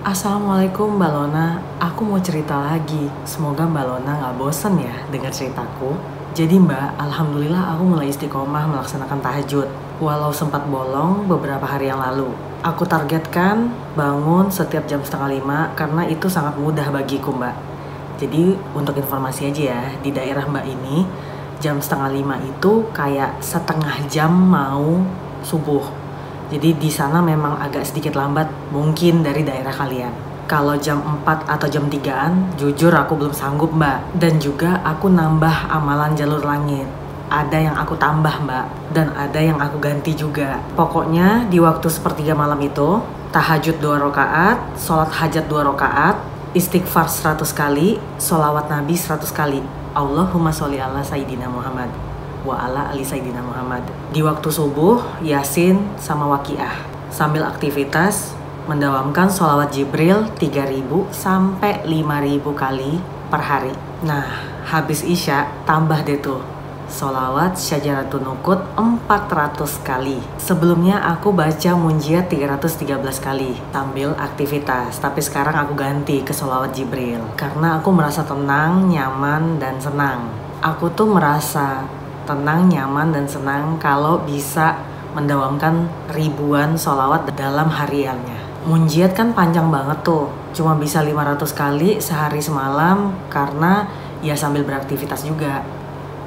Assalamualaikum Mbak Lona, aku mau cerita lagi. Semoga Mbak Lona gak bosen ya dengar ceritaku. Jadi Mbak, Alhamdulillah aku mulai istiqomah melaksanakan tahajud. Walau sempat bolong beberapa hari yang lalu. Aku targetkan bangun setiap jam 4:30 karena itu sangat mudah bagiku Mbak. Jadi untuk informasi aja ya, di daerah Mbak ini jam 4:30 itu kayak setengah jam mau subuh. Jadi di sana memang agak sedikit lambat mungkin dari daerah kalian. Kalau jam 4 atau jam 3-an, jujur aku belum sanggup Mbak. Dan juga aku nambah amalan jalur langit. Ada yang aku tambah Mbak, dan ada yang aku ganti juga. Pokoknya di waktu sepertiga malam itu, tahajud 2 rakaat, sholat hajat 2 rakaat, istighfar 100 kali, sholawat Nabi 100 kali. Allahumma sholli ala Sayyidina Muhammad wa ala ali Sayyidina Muhammad. Di waktu subuh, Yasin sama Waqiah. Sambil aktivitas, mendawamkan sholawat Jibril 3.000 sampai 5.000 kali per hari. Nah, habis Isya, tambah deh tuh sholawat Syajaratun Nuqut 400 kali. Sebelumnya aku baca Munjiat 313 kali sambil aktivitas. Tapi sekarang aku ganti ke sholawat Jibril. Karena aku merasa tenang, nyaman, dan senang. Aku tuh merasa tenang, nyaman, dan senang kalau bisa mendawamkan ribuan sholawat dalam hariannya. Munjiat kan panjang banget tuh, cuma bisa 500 kali sehari semalam karena ya sambil beraktivitas juga.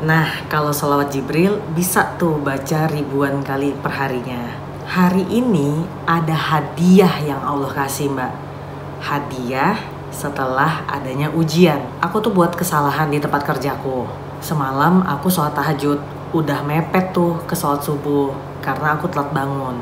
Nah, kalau sholawat Jibril bisa tuh baca ribuan kali per harinya. Hari ini ada hadiah yang Allah kasih Mbak. Hadiah setelah adanya ujian. Aku tuh buat kesalahan di tempat kerjaku. Semalam aku sholat tahajud, udah mepet tuh ke sholat subuh karena aku telat bangun.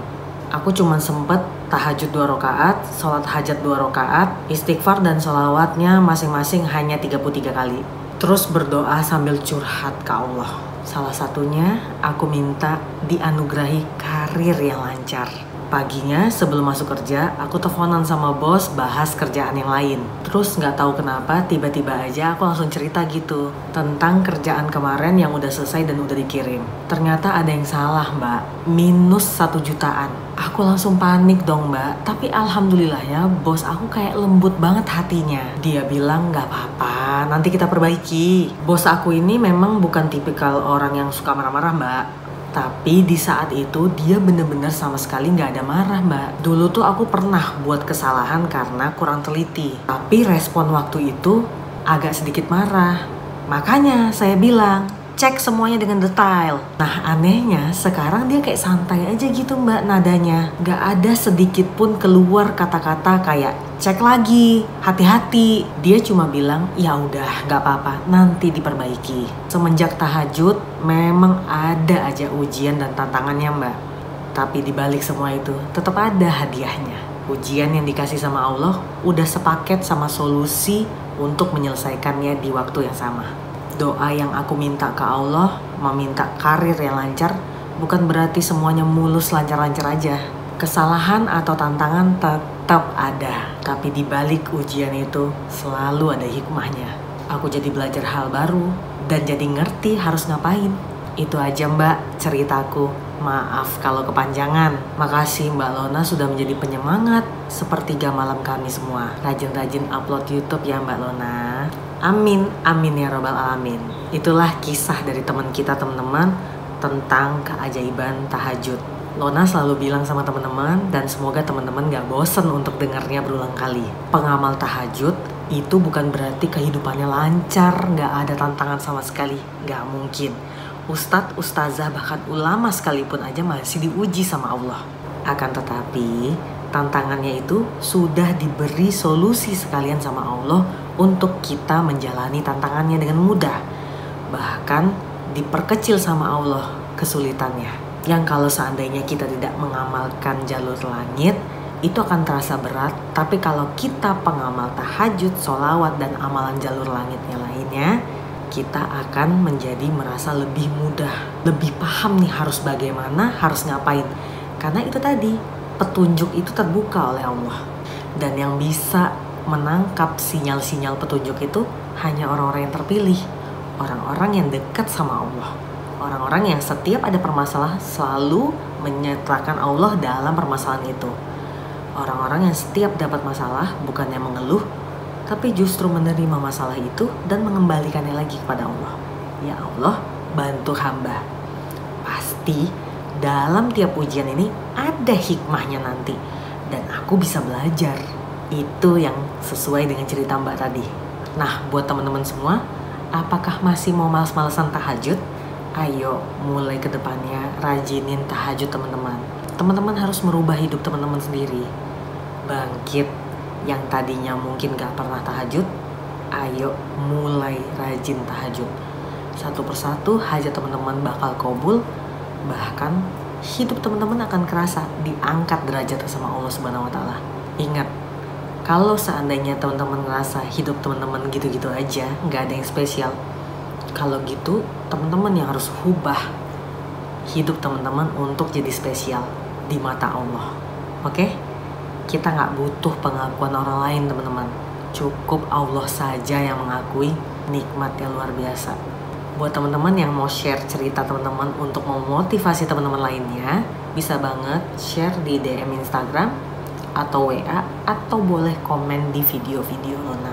Aku cuman sempet tahajud 2 rakaat, sholat hajat 2 rakaat, istighfar dan sholawatnya masing-masing hanya 33 kali. Terus berdoa sambil curhat ke Allah. Salah satunya aku minta dianugerahi karir yang lancar. Paginya sebelum masuk kerja, aku teleponan sama bos bahas kerjaan yang lain. Terus gak tahu kenapa tiba-tiba aja aku langsung cerita gitu tentang kerjaan kemarin yang udah selesai dan udah dikirim. Ternyata ada yang salah Mbak, minus 1 jutaan. Aku langsung panik dong Mbak, tapi alhamdulillah ya bos aku kayak lembut banget hatinya. Dia bilang gak apa-apa, nanti kita perbaiki. Bos aku ini memang bukan tipikal orang yang suka marah-marah Mbak. Tapi di saat itu dia bener-bener sama sekali gak ada marah Mbak. Dulu tuh aku pernah buat kesalahan karena kurang teliti. Tapi respon waktu itu agak sedikit marah. Makanya saya bilang, cek semuanya dengan detail. Nah anehnya sekarang dia kayak santai aja gitu Mbak nadanya. Gak ada sedikit pun keluar kata-kata kayak cek lagi, hati-hati. Dia cuma bilang ya udah gak apa-apa, nanti diperbaiki. Semenjak tahajud memang ada aja ujian dan tantangannya Mbak. Tapi dibalik semua itu tetap ada hadiahnya. Ujian yang dikasih sama Allah udah sepaket sama solusi untuk menyelesaikannya di waktu yang sama. Doa yang aku minta ke Allah, meminta karir yang lancar, bukan berarti semuanya mulus lancar-lancar aja. Kesalahan atau tantangan tetap ada, tapi di balik ujian itu selalu ada hikmahnya. Aku jadi belajar hal baru dan jadi ngerti harus ngapain. Itu aja Mbak ceritaku. Maaf kalau kepanjangan. Makasih Mbak Lona sudah menjadi penyemangat sepertiga malam kami semua. Rajin-rajin upload YouTube ya Mbak Lona. Amin, amin ya robbal alamin. Itulah kisah dari teman kita teman-teman tentang keajaiban tahajud. Lona selalu bilang sama teman-teman dan semoga teman-teman gak bosen untuk dengarnya berulang kali. Pengamal tahajud itu bukan berarti kehidupannya lancar, gak ada tantangan sama sekali. Gak mungkin. Ustadz, ustazah, bahkan ulama sekalipun aja masih diuji sama Allah. Akan tetapi tantangannya itu sudah diberi solusi sekalian sama Allah untuk kita menjalani tantangannya dengan mudah. Bahkan diperkecil sama Allah kesulitannya. Yang kalau seandainya kita tidak mengamalkan jalur langit, itu akan terasa berat. Tapi kalau kita pengamal tahajud, sholawat, dan amalan jalur langitnya lainnya, kita akan menjadi merasa lebih mudah. Lebih paham nih harus bagaimana, harus ngapain. Karena itu tadi, petunjuk itu terbuka oleh Allah. Dan yang bisa menangkap sinyal-sinyal petunjuk itu hanya orang-orang yang terpilih. Orang-orang yang dekat sama Allah. Orang-orang yang setiap ada permasalahan selalu menyertakan Allah dalam permasalahan itu. Orang-orang yang setiap dapat masalah bukannya mengeluh, tapi justru menerima masalah itu dan mengembalikannya lagi kepada Allah. Ya Allah, bantu hamba. Pasti dalam tiap ujian ini ada hikmahnya nanti, dan aku bisa belajar. Itu yang sesuai dengan cerita Mbak tadi. Nah, buat teman-teman semua, apakah masih mau malas-malasan tahajud? Ayo, mulai ke depannya rajinin tahajud teman-teman. Teman-teman harus merubah hidup teman-teman sendiri. Bangkit, yang tadinya mungkin gak pernah tahajud, ayo mulai rajin tahajud. Satu persatu hajat teman-teman bakal kabul, bahkan hidup teman-teman akan kerasa diangkat derajatnya sama Allah Subhanahu wa Ta'ala. Ingat, kalau seandainya teman-teman ngerasa hidup teman-teman gitu-gitu aja, gak ada yang spesial, kalau gitu teman-teman yang harus ubah hidup teman-teman untuk jadi spesial di mata Allah. Oke? Kita gak butuh pengakuan orang lain teman-teman. Cukup Allah saja yang mengakui nikmatnya luar biasa. Buat teman-teman yang mau share cerita teman-teman untuk memotivasi teman-teman lainnya, bisa banget share di DM Instagram atau WA, atau boleh komen di video-video Nona.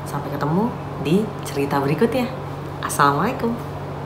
Sampai ketemu di cerita berikutnya. Assalamualaikum.